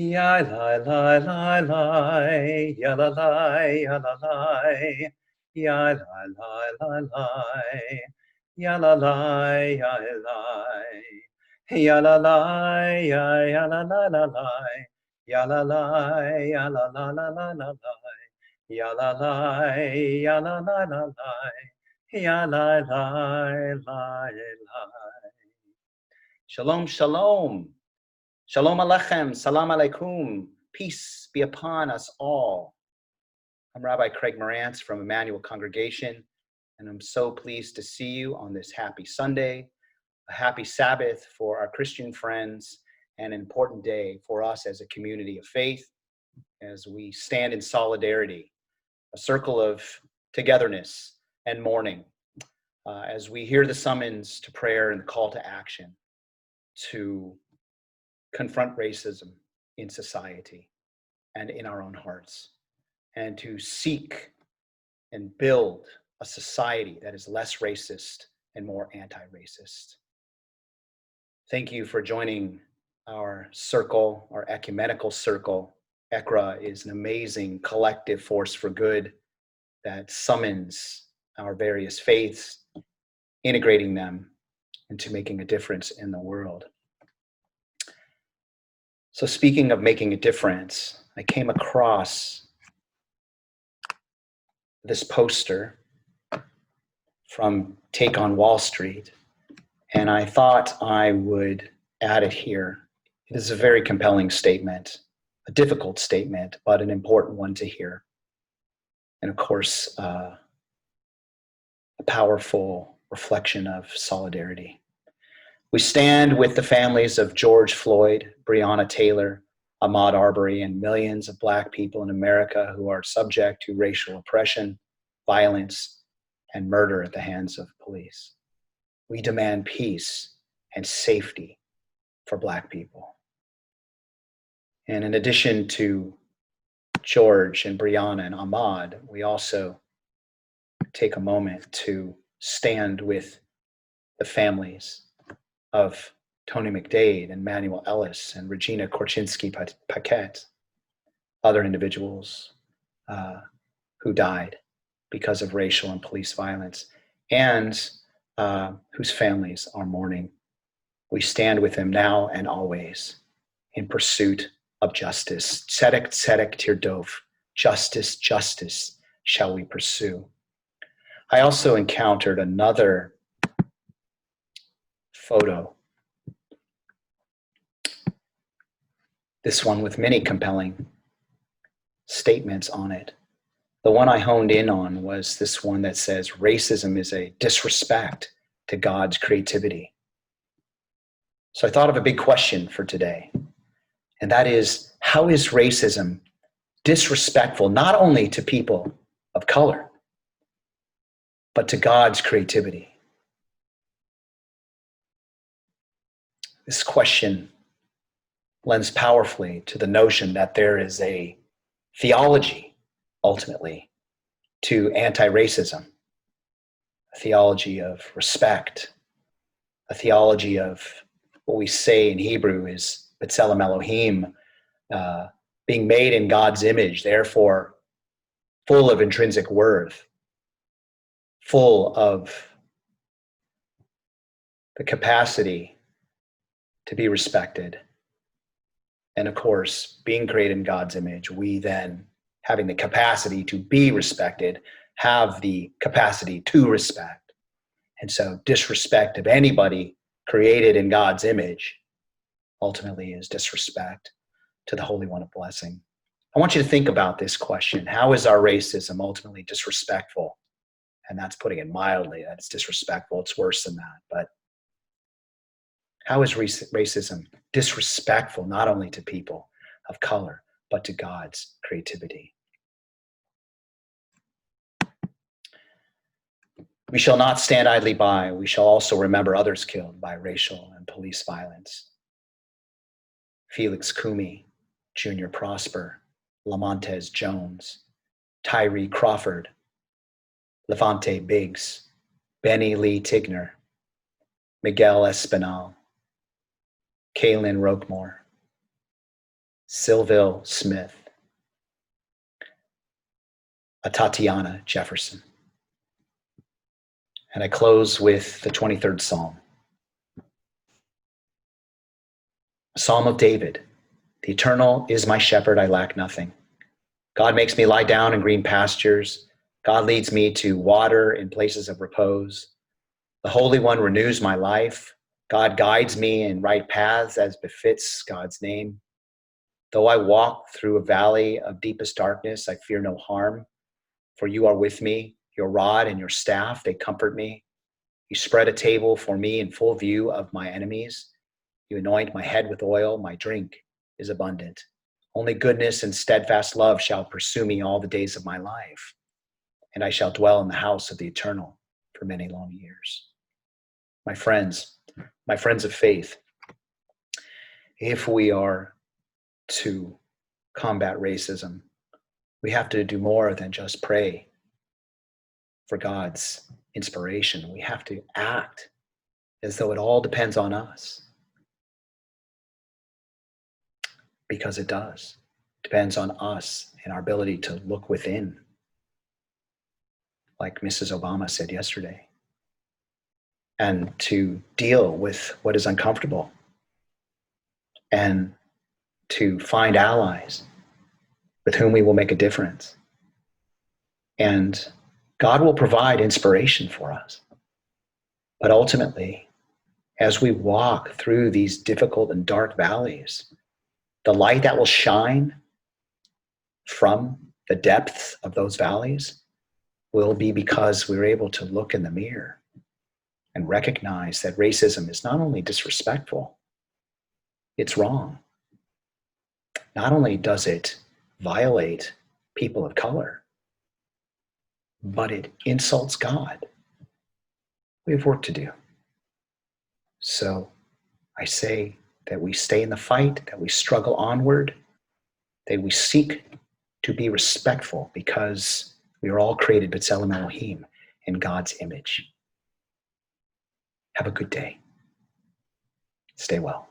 Ya la la la la, ya la la, ya la la, ya la la la la, ya la la, ya la, ya la la, ya la la la la, ya la la, ya la la la la la, ya la la, ya la la la la, ya la la la la. Shalom, shalom. Shalom Aleichem, Salam Alaikum. Peace be upon us all. I'm Rabbi Craig Morantz from Emmanuel Congregation, and I'm so pleased to see you on this happy Sunday, a happy Sabbath for our Christian friends, and an important day for us as a community of faith as we stand in solidarity, a circle of togetherness and mourning, as we hear the summons to prayer and the call to action to confront racism in society and in our own hearts, and to seek and build a society that is less racist and more anti-racist. Thank you for joining our circle, our ecumenical circle. ECRA is an amazing collective force for good that summons our various faiths, integrating them into making a difference in the world. So speaking of making a difference, I came across this poster from Take on Wall Street, and I thought I would add it here. It is a very compelling statement, a difficult statement, but an important one to hear. And of course, a powerful reflection of solidarity. We stand with the families of George Floyd, Breonna Taylor, Ahmaud Arbery, and millions of Black people in America who are subject to racial oppression, violence, and murder at the hands of police. We demand peace and safety for Black people. And in addition to George and Breonna and Ahmaud, we also take a moment to stand with the families of Tony McDade and Manuel Ellis and Regina Korchinski-Paquette, other individuals who died because of racial and police violence, and whose families are mourning. We stand with them now and always in pursuit of justice. Tzedek, tzedek tirdof. Justice, justice shall we pursue. I also encountered another photo, this one with many compelling statements on it. The one I honed in on was this one that says racism is a disrespect to God's creativity. So I thought of a big question for today, and that is, how is racism disrespectful not only to people of color, but to God's creativity? This question lends powerfully to the notion that there is a theology, ultimately, to anti-racism, a theology of respect, a theology of what we say in Hebrew is B'Tselem Elohim, being made in God's image, therefore full of intrinsic worth, full of the capacity to be respected. And of course, being created in God's image, we then, having the capacity to be respected, have the capacity to respect. And so disrespect of anybody created in God's image ultimately is disrespect to the Holy One of Blessing. I want you to think about this question. How is our racism ultimately disrespectful? And that's putting it mildly, that it's disrespectful. It's worse than that. But how is racism disrespectful not only to people of color, but to God's creativity? We shall not stand idly by. We shall also remember others killed by racial and police violence. Felix Kumi, Junior Prosper, Lamontez Jones, Tyree Crawford, Levante Biggs, Benny Lee Tigner, Miguel Espinal, Kaylin Roquemore, Sylville Smith, a Tatiana Jefferson. And I close with the 23rd Psalm. Psalm of David. The Eternal is my shepherd, I lack nothing. God makes me lie down in green pastures. God leads me to water in places of repose. The Holy One renews my life. God guides me in right paths as befits God's name. Though I walk through a valley of deepest darkness, I fear no harm, for you are with me. Your rod and your staff, they comfort me. You spread a table for me in full view of my enemies. You anoint my head with oil. My drink is abundant. Only goodness and steadfast love shall pursue me all the days of my life, and I shall dwell in the house of the Eternal for many long years. My friends of faith, if we are to combat racism, we have to do more than just pray for God's inspiration. We have to act as though it all depends on us. Because it does. It depends on us and our ability to look within, like Mrs. Obama said yesterday, and to deal with what is uncomfortable and to find allies with whom we will make a difference. And God will provide inspiration for us. But ultimately, as we walk through these difficult and dark valleys, the light that will shine from the depths of those valleys will be because we're able to look in the mirror and recognize that racism is not only disrespectful, it's wrong. Not only does it violate people of color, but it insults God. We have work to do. So I say that we stay in the fight, that we struggle onward, that we seek to be respectful because we are all created B'Tselem Elohim in God's image. Have a good day. Stay well.